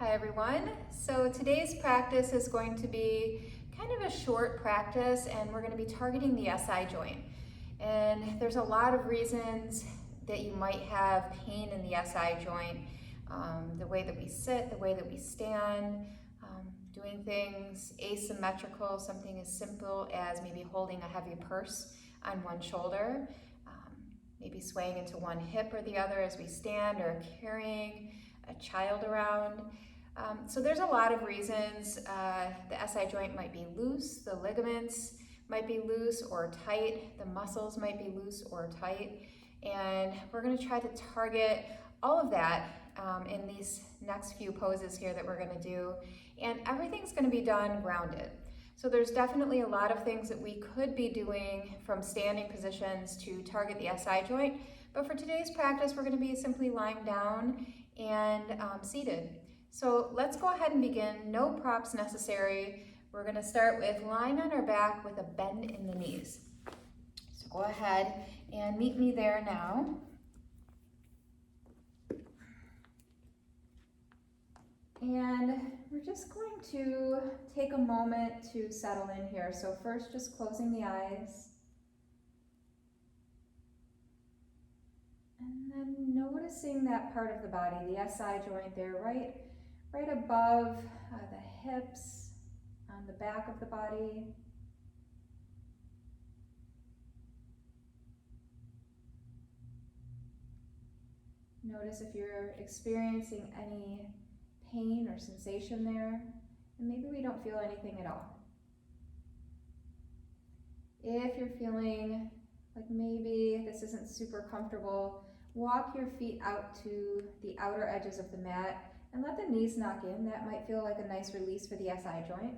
Hi everyone. So today's practice is going to be kind of a short practice, and we're going to be targeting the SI joint. And there's a lot of reasons that you might have pain in the SI joint. The way that we sit, the way that we stand, doing things asymmetrical, something as simple as maybe holding a heavy purse on one shoulder, maybe swaying into one hip or the other as we stand, or carrying a child around. So there's a lot of reasons. The SI joint might be loose, the ligaments might be loose or tight, the muscles might be loose or tight, and we're going to try to target all of that in these next few poses here that we're going to do, and everything's going to be done grounded. So there's definitely a lot of things that we could be doing from standing positions to target the SI joint, but for today's practice we're going to be simply lying down and seated. So let's go ahead and begin. No props necessary. We're going to start with lying on our back with a bend in the knees. So go ahead and meet me there now. And we're just going to take a moment to settle in here. So first, just closing the eyes. And then noticing that part of the body, the SI joint there, right above the hips, on the back of the body. Notice if you're experiencing any pain or sensation there, and maybe we don't feel anything at all. If you're feeling like maybe this isn't super comfortable, walk your feet out to the outer edges of the mat and let the knees knock in. That might feel like a nice release for the SI joint.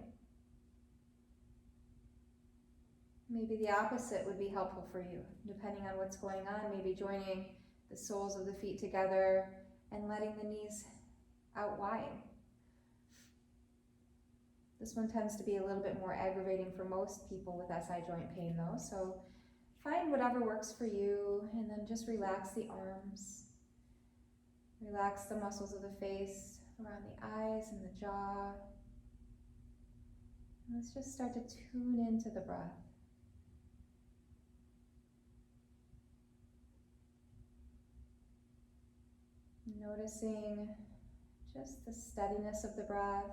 Maybe the opposite would be helpful for you, depending on what's going on. Maybe joining the soles of the feet together and letting the knees out wide. This one tends to be a little bit more aggravating for most people with SI joint pain though, so find whatever works for you, and then just relax the arms. Relax the muscles of the face, around the eyes and the jaw. And let's just start to tune into the breath. Noticing just the steadiness of the breath.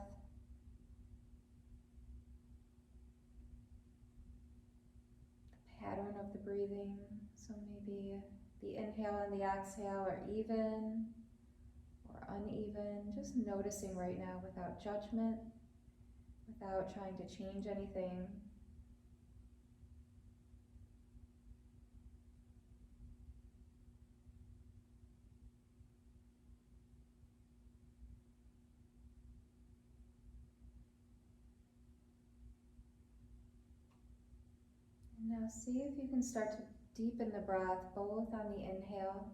The pattern of the breathing. So maybe the inhale and the exhale are even or uneven. Just noticing right now without judgment, without trying to change anything. Now see if you can start to deepen the breath both on the inhale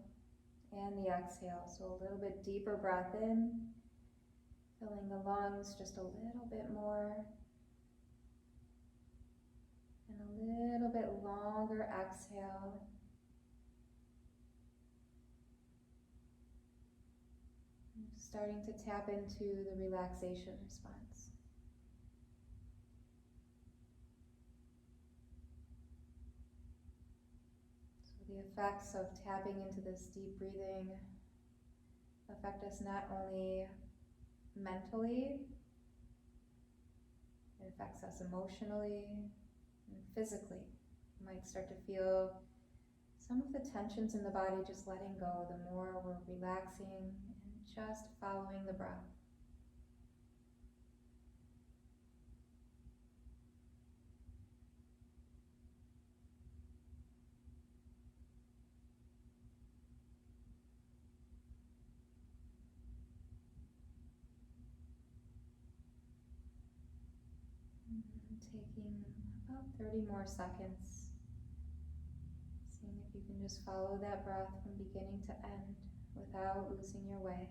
and the exhale. So a little bit deeper breath in, filling the lungs just a little bit more. And a little bit longer exhale. And starting to tap into the relaxation response. The effects of tapping into this deep breathing affect us not only mentally, it affects us emotionally and physically. You might start to feel some of the tensions in the body just letting go the more we're relaxing and just following the breath. Taking about 30 more seconds, seeing if you can just follow that breath from beginning to end without losing your way.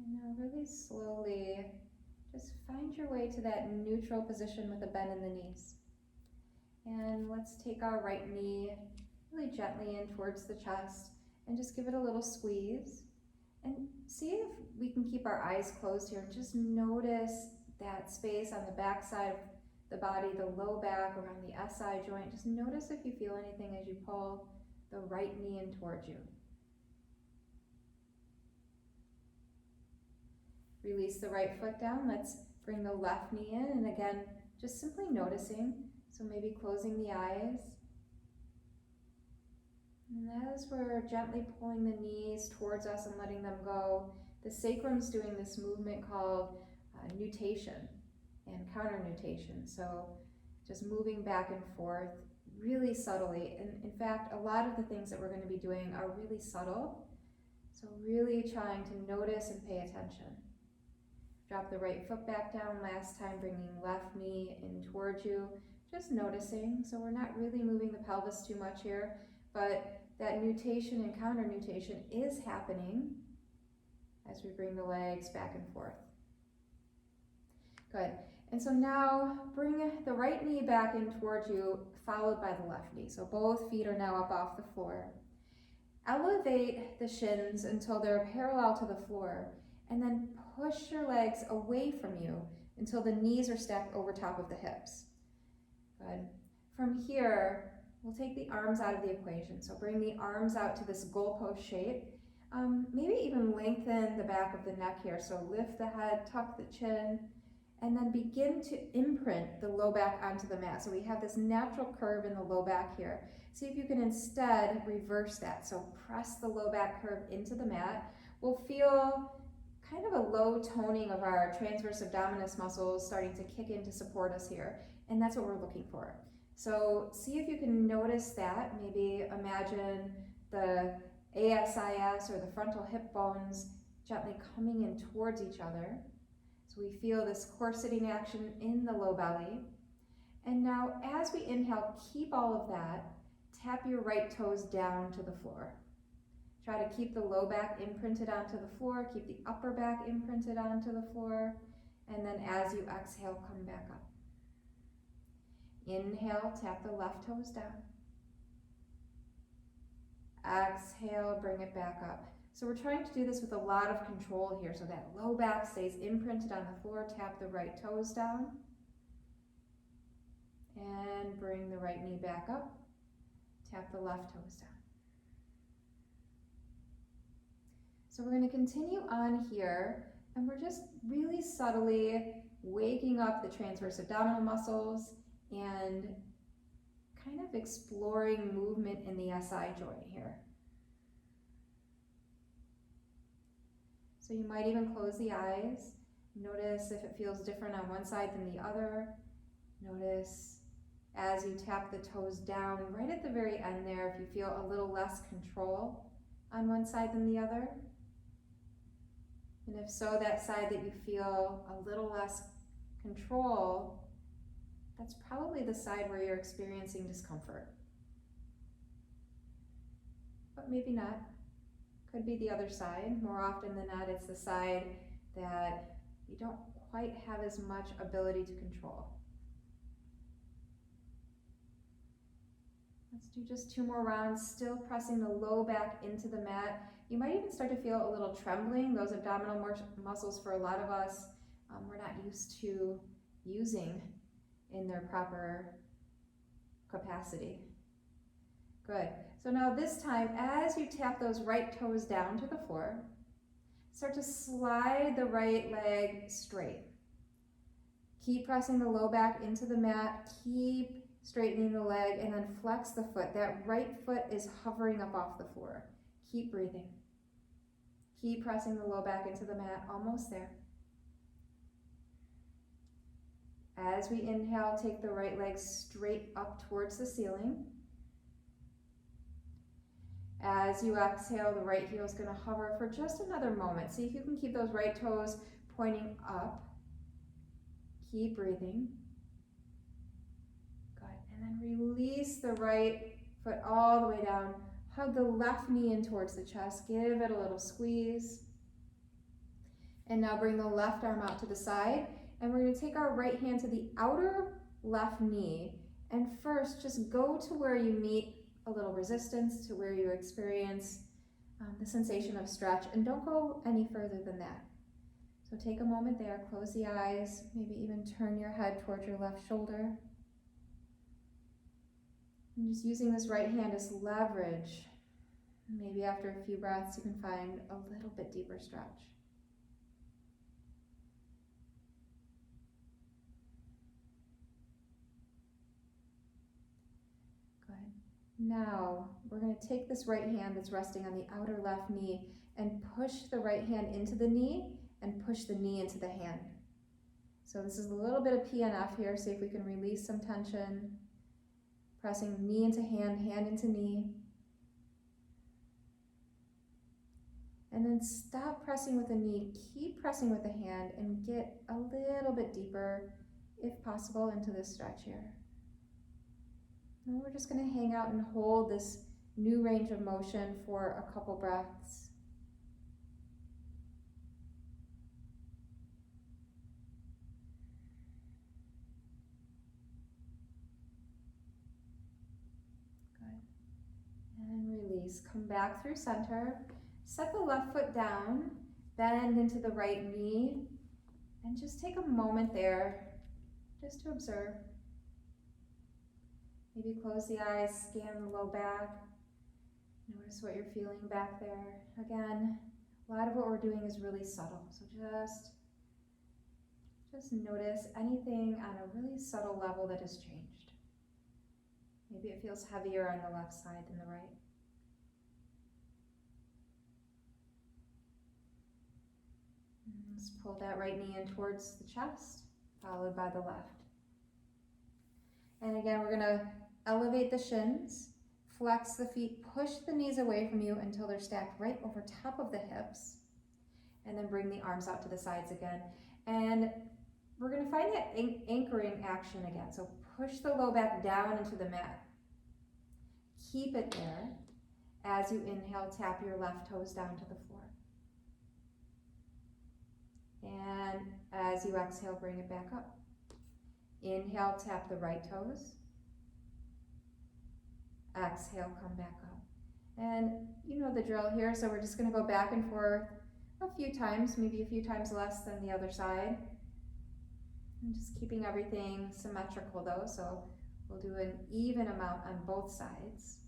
And now really slowly, just find your way to that neutral position with a bend in the knees. And let's take our right knee really gently in towards the chest and just give it a little squeeze. And see if we can keep our eyes closed here. Just notice that space on the back side of the body, the low back, around the SI joint. Just notice if you feel anything as you pull the right knee in towards you. Release the right foot down. Let's bring the left knee in, and again, just simply noticing. So maybe closing the eyes. And as we're gently pulling the knees towards us and letting them go, the sacrum's doing this movement called nutation and counter nutation. So just moving back and forth really subtly. And in fact, a lot of the things that we're going to be doing are really subtle. So really trying to notice and pay attention. Drop the right foot back down last time, bringing left knee in towards you. Just noticing. So we're not really moving the pelvis too much here, but that nutation and counter nutation is happening as we bring the legs back and forth. Good. And so now bring the right knee back in towards you, followed by the left knee. So both feet are now up off the floor. Elevate the shins until they're parallel to the floor, and then push your legs away from you until the knees are stacked over top of the hips. Good. From here, we'll take the arms out of the equation. So bring the arms out to this goalpost shape. Maybe even lengthen the back of the neck here. So lift the head, tuck the chin, and then begin to imprint the low back onto the mat. So we have this natural curve in the low back here. See if you can instead reverse that. So press the low back curve into the mat. We'll feel kind of a low toning of our transverse abdominis muscles starting to kick in to support us here. And that's what we're looking for. So see if you can notice that. Maybe imagine the ASIS or the frontal hip bones gently coming in towards each other. So we feel this corseting action in the low belly. And now as we inhale, keep all of that. Tap your right toes down to the floor. Try to keep the low back imprinted onto the floor. Keep the upper back imprinted onto the floor. And then as you exhale, come back up. Inhale, tap the left toes down. Exhale, bring it back up. So we're trying to do this with a lot of control here so that low back stays imprinted on the floor. Tap the right toes down. And bring the right knee back up. Tap the left toes down. So we're going to continue on here, and we're just really subtly waking up the transverse abdominal muscles and kind of exploring movement in the SI joint here. So you might even close the eyes. Notice if it feels different on one side than the other. Notice as you tap the toes down right at the very end there, if you feel a little less control on one side than the other. And if so, that side that you feel a little less control, that's probably the side where you're experiencing discomfort. But maybe not. Could be the other side. More often than not, it's the side that you don't quite have as much ability to control. Let's do just 2 more rounds, still pressing the low back into the mat. You might even start to feel a little trembling. Those abdominal muscles, for a lot of us, we're not used to using in their proper capacity. Good. So now this time, as you tap those right toes down to the floor, start to slide the right leg straight. Keep pressing the low back into the mat. Keep straightening the leg, and then flex the foot. That right foot is hovering up off the floor. Keep breathing. Keep pressing the low back into the mat. Almost there. As we inhale, take the right leg straight up towards the ceiling. As you exhale, the right heel is going to hover for just another moment. See if you can keep those right toes pointing up. Keep breathing. Good. And then release the right foot all the way down. Hug the left knee in towards the chest. Give it a little squeeze. And now bring the left arm out to the side, and we're going to take our right hand to the outer left knee, and first just go to where you meet a little resistance, to where you experience the sensation of stretch, and don't go any further than that. So take a moment there, close the eyes, maybe even turn your head towards your left shoulder. And just using this right hand as leverage. Maybe after a few breaths you can find a little bit deeper stretch. Good. Now we're going to take this right hand that's resting on the outer left knee and push the right hand into the knee and push the knee into the hand. So this is a little bit of PNF here. See if we can release some tension. Pressing knee into hand, hand into knee. And then stop pressing with the knee, keep pressing with the hand, and get a little bit deeper, if possible, into this stretch here. And we're just going to hang out and hold this new range of motion for a couple breaths. Good. And release. Come back through center. Set the left foot down, bend into the right knee, and just take a moment there just to observe. Maybe close the eyes, scan the low back. Notice what you're feeling back there. Again, a lot of what we're doing is really subtle, so just notice anything on a really subtle level that has changed. Maybe it feels heavier on the left side than the right. Let's pull that right knee in towards the chest, followed by the left. And again, we're going to elevate the shins, flex the feet, push the knees away from you until they're stacked right over top of the hips, and then bring the arms out to the sides again. And we're going to find that anchoring action again. So push the low back down into the mat. Keep it there. As you inhale, tap your left toes down to the floor. And as you exhale, bring it back up. Inhale, tap the right toes. Exhale, come back up. And you know the drill here, so we're just going to go back and forth a few times, maybe a few times less than the other side. I'm just keeping everything symmetrical though, so we'll do an even amount on both sides.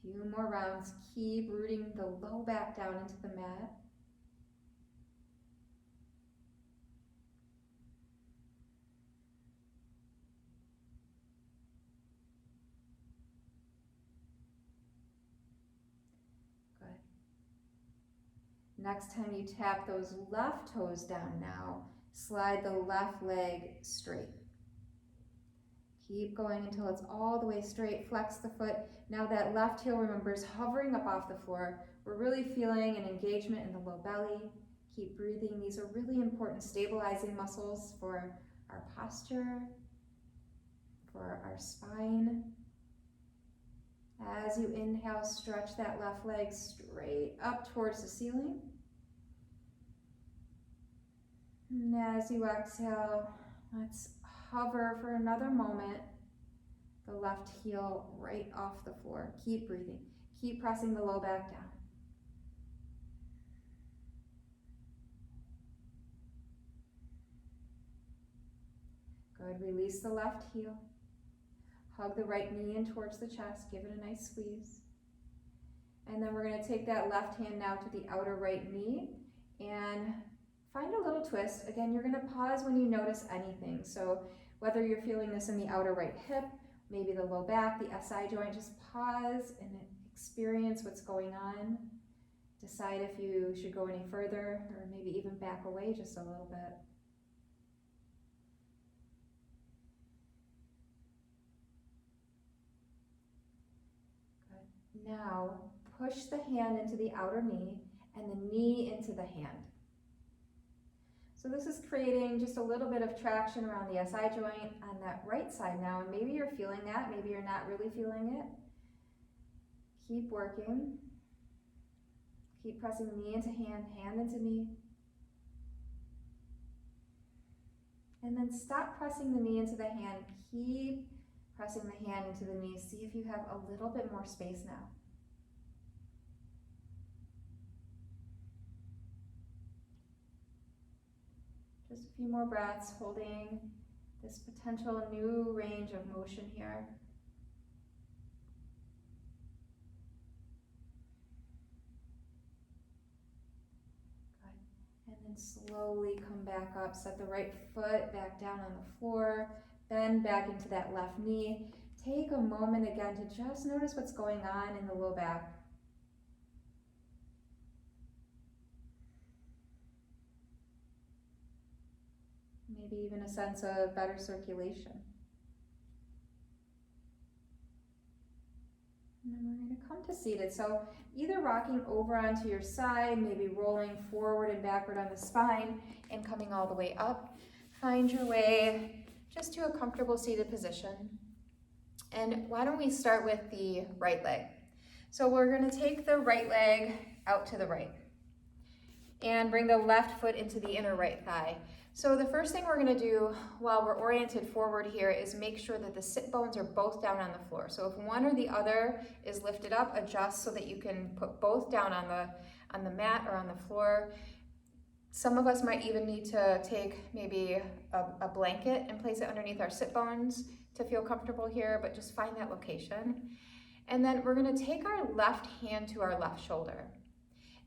Few more rounds. Keep rooting the low back down into the mat. Good. Next time you tap those left toes down now, slide the left leg straight. Keep going until it's all the way straight. Flex the foot. Now that left heel, remember, is hovering up off the floor. We're really feeling an engagement in the low belly. Keep breathing. These are really important stabilizing muscles for our posture, for our spine. As you inhale, stretch that left leg straight up towards the ceiling. And as you exhale, let's hover for another moment, the left heel right off the floor. Keep breathing. Keep pressing the low back down. Good. Release the left heel. Hug the right knee in towards the chest. Give it a nice squeeze. And then we're going to take that left hand now to the outer right knee and find a little twist. Again, you're going to pause when you notice anything. So whether you're feeling this in the outer right hip, maybe the low back, the SI joint, just pause and experience what's going on. Decide if you should go any further or maybe even back away just a little bit. Good. Now push the hand into the outer knee and the knee into the hand. So So this is creating just a little bit of traction around the SI joint on that right side now, and maybe you're feeling that, maybe you're not really feeling it. Keep working. Keep pressing knee into hand, hand into knee. And then stop pressing the knee into the hand. Keep pressing the hand into the knee. See if you have a little bit more space now. Just a few more breaths, holding this potential new range of motion here. Good. And then slowly come back up. Set the right foot back down on the floor. Bend back into that left knee. Take a moment again to just notice what's going on in the low back. Maybe even a sense of better circulation. And then we're going to come to seated. So either rocking over onto your side, maybe rolling forward and backward on the spine and coming all the way up. Find your way just to a comfortable seated position. And why don't we start with the right leg? So we're going to take the right leg out to the right and bring the left foot into the inner right thigh. So the first thing we're going to do while we're oriented forward here is make sure that the sit bones are both down on the floor. So if one or the other is lifted up, adjust so that you can put both down on the mat or on the floor. Some of us might even need to take maybe a blanket and place it underneath our sit bones to feel comfortable here, but just find that location. And then we're going to take our left hand to our left shoulder.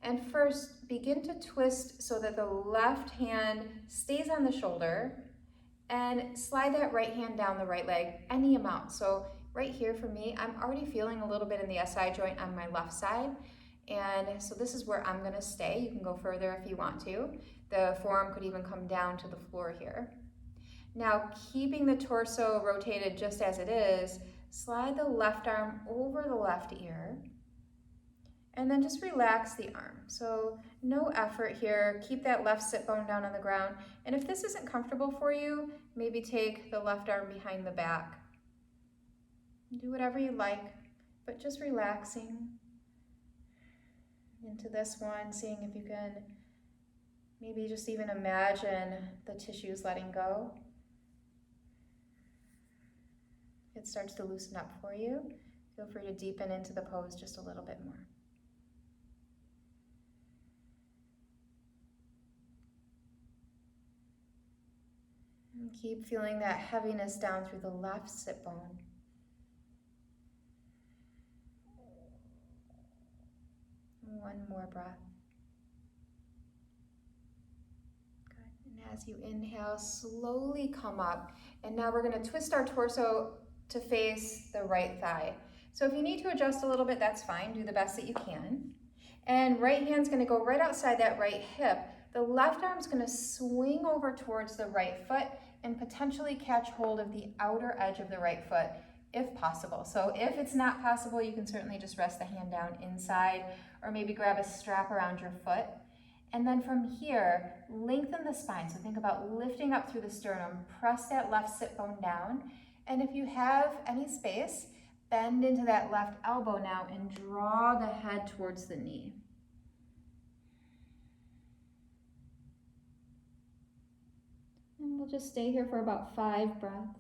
And first, begin to twist so that the left hand stays on the shoulder, and slide that right hand down the right leg any amount. So right here for me, I'm already feeling a little bit in the SI joint on my left side. And so this is where I'm going to stay. You can go further if you want to. The forearm could even come down to the floor here. Now, keeping the torso rotated just as it is, slide the left arm over the left ear. And then just relax the arm. So no effort here. Keep that left sit bone down on the ground. And if this isn't comfortable for you, maybe take the left arm behind the back. Do whatever you like, but just relaxing into this one, seeing if you can maybe just even imagine the tissues letting go. If it starts to loosen up for you, feel free to deepen into the pose just a little bit more. And keep feeling that heaviness down through the left sit bone. One more breath. Good. And as you inhale, slowly come up. And now we're going to twist our torso to face the right thigh. So if you need to adjust a little bit, that's fine. Do the best that you can. And right hand's going to go right outside that right hip. The left arm's going to swing over towards the right foot and potentially catch hold of the outer edge of the right foot if possible. So if it's not possible, you can certainly just rest the hand down inside or maybe grab a strap around your foot. And then from here, lengthen the spine. So think about lifting up through the sternum, press that left sit bone down. And if you have any space, bend into that left elbow now and draw the head towards the knee. And we'll just stay here for about 5 breaths.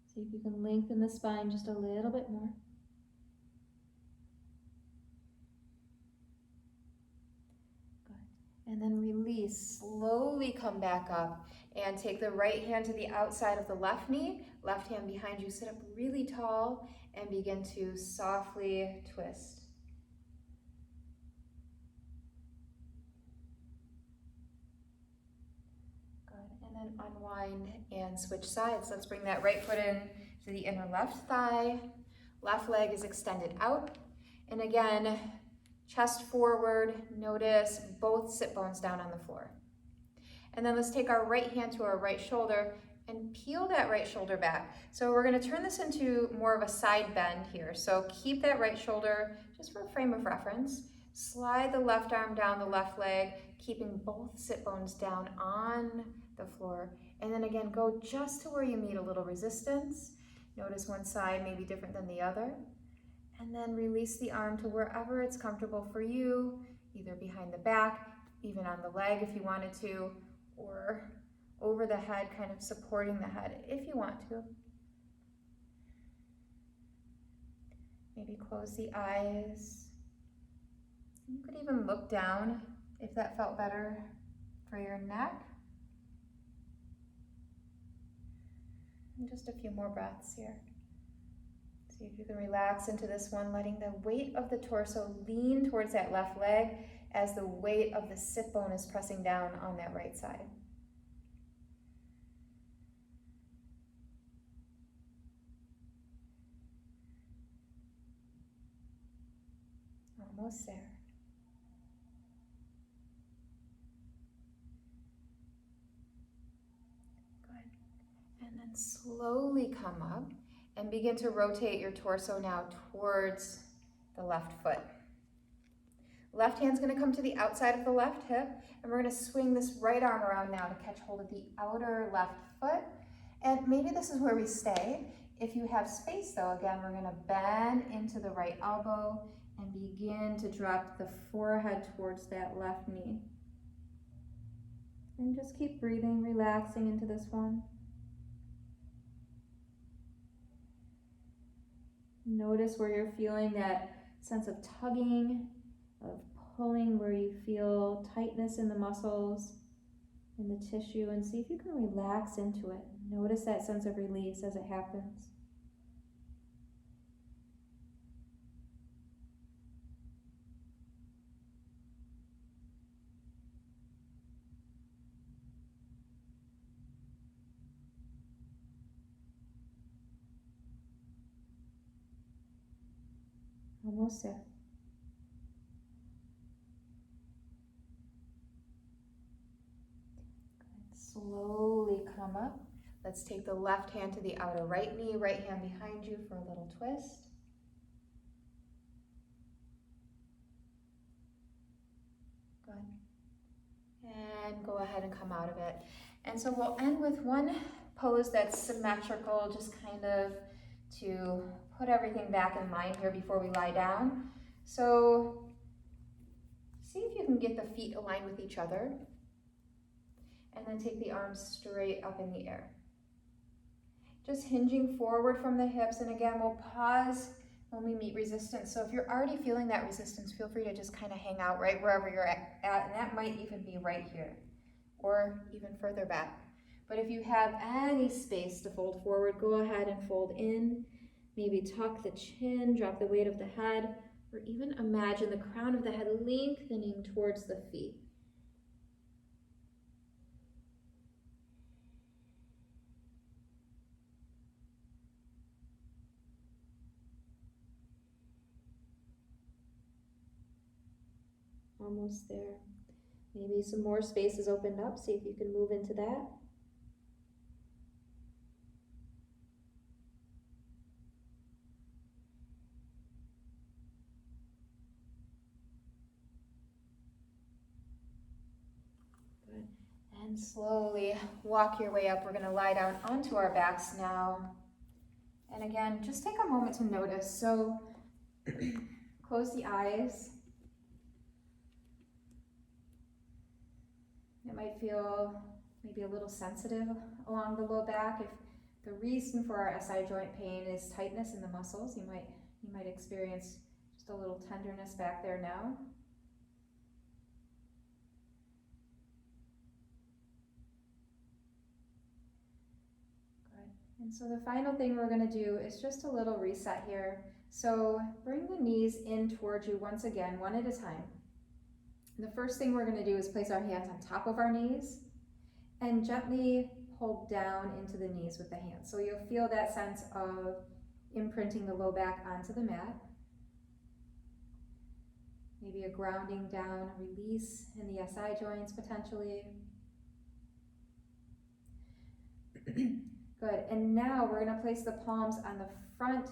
See if you can lengthen the spine just a little bit more. Good. And then release, slowly come back up and take the right hand to the outside of the left knee, left hand behind you, sit up really tall and begin to softly twist. And then unwind and switch sides. Let's bring that right foot in to the inner left thigh. Left leg is extended out. And again, chest forward, notice both sit bones down on the floor. And then let's take our right hand to our right shoulder and peel that right shoulder back. So we're going to turn this into more of a side bend here. So keep that right shoulder just for a frame of reference. Slide the left arm down the left leg, keeping both sit bones down on the floor. And then again, go just to where you meet a little resistance. Notice one side may be different than the other. And then release the arm to wherever it's comfortable for you, either behind the back, even on the leg if you wanted to, or over the head, kind of supporting the head if you want to. Maybe close the eyes. You could even look down if that felt better for your neck. And just a few more breaths here. See if you can relax into this one, letting the weight of the torso lean towards that left leg as the weight of the sit bone is pressing down on that right side. Almost there. Good. And then slowly come up and begin to rotate your torso now towards the left foot. Left hand's going to come to the outside of the left hip, and we're going to swing this right arm around now to catch hold of the outer left foot. And maybe this is where we stay. If you have space though, again, we're going to bend into the right elbow and begin to drop the forehead towards that left knee. And just keep breathing, relaxing into this one. Notice where you're feeling that sense of tugging, of pulling, where you feel tightness in the muscles, in the tissue, and see if you can relax into it. Notice that sense of release as it happens. Almost there. Good. Slowly come up. Let's take the left hand to the outer right knee, right hand behind you for a little twist. Good. And go ahead and come out of it. And so we'll end with one pose that's symmetrical, just kind of to put everything back in line here before we lie down. So see if you can get the feet aligned with each other, and then take the arms straight up in the air. Just hinging forward from the hips, and again, we'll pause when we meet resistance. So if you're already feeling that resistance, feel free to just kind of hang out right wherever you're at, and that might even be right here, or even further back. But if you have any space to fold forward, go ahead and fold in. Maybe tuck the chin, drop the weight of the head, or even imagine the crown of the head lengthening towards the feet. Almost there. Maybe some more space is opened up. See if you can move into that. Good. And slowly walk your way up. We're going to lie down onto our backs now. And again, just take a moment to notice. So close the eyes. It might feel maybe a little sensitive along the low back. If the reason for our SI joint pain is tightness in the muscles, you might experience just a little tenderness back there now. Good. And so the final thing we're going to do is just a little reset here. So bring the knees in towards you once again, one at a time. The first thing we're going to do is place our hands on top of our knees and gently pull down into the knees with the hands. So you'll feel that sense of imprinting the low back onto the mat. Maybe a grounding down, release in the SI joints potentially. Good, and now we're gonna place the palms on the front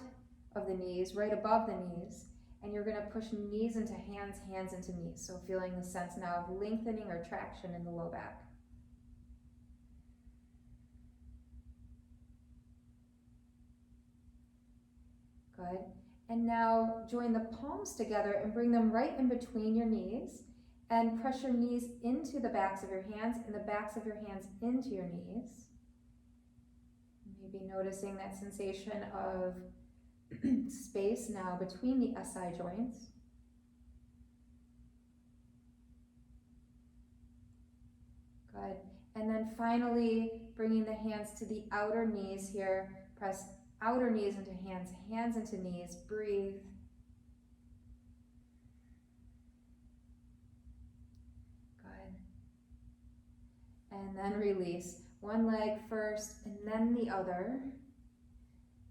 of the knees, right above the knees, and you're gonna push knees into hands, hands into knees. So feeling the sense now of lengthening or traction in the low back. Good. And now join the palms together and bring them right in between your knees and press your knees into the backs of your hands and the backs of your hands into your knees. Maybe noticing that sensation of space now between the SI joints. Good. And then finally bringing the hands to the outer knees here. Press outer knees into hands, hands into knees. Breathe. Good. And then release. One leg first and then the other.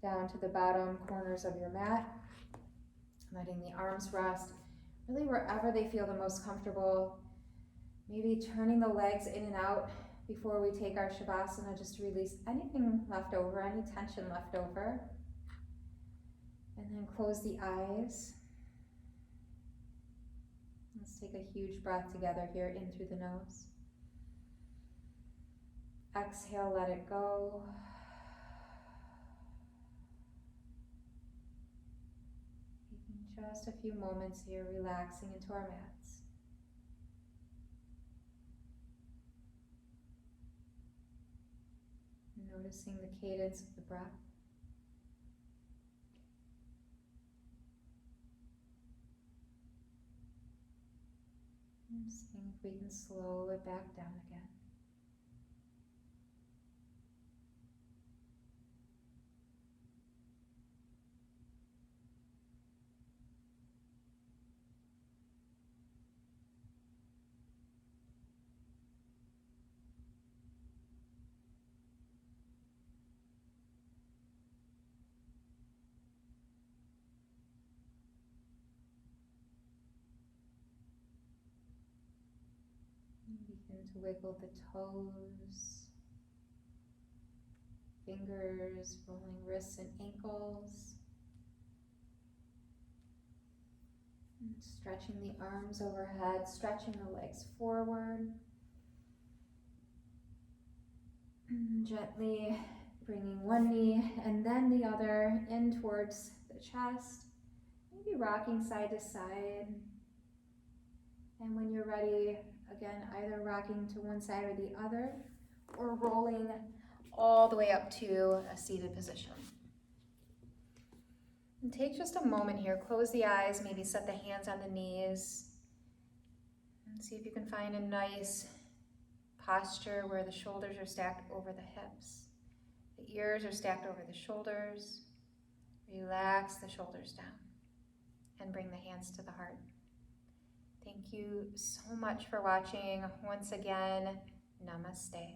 Down to the bottom corners of your mat. Letting the arms rest really wherever they feel the most comfortable. Maybe turning the legs in and out before we take our Shavasana, just to release anything left over, any tension left over. And then close the eyes. Let's take a huge breath together here, in through the nose. Exhale, let it go. Taking just a few moments here, relaxing into our mats. Noticing the cadence of the breath. And seeing if we can slow it back down again. Begin to wiggle the toes, fingers, rolling wrists and ankles. And stretching the arms overhead, stretching the legs forward. And gently bringing one knee and then the other in towards the chest. Maybe rocking side to side. And when you're ready, again, either rocking to one side or the other, or rolling all the way up to a seated position. And take just a moment here, close the eyes, maybe set the hands on the knees, and see if you can find a nice posture where the shoulders are stacked over the hips. The ears are stacked over the shoulders. Relax the shoulders down and bring the hands to the heart. Thank you so much for watching. Once again, namaste.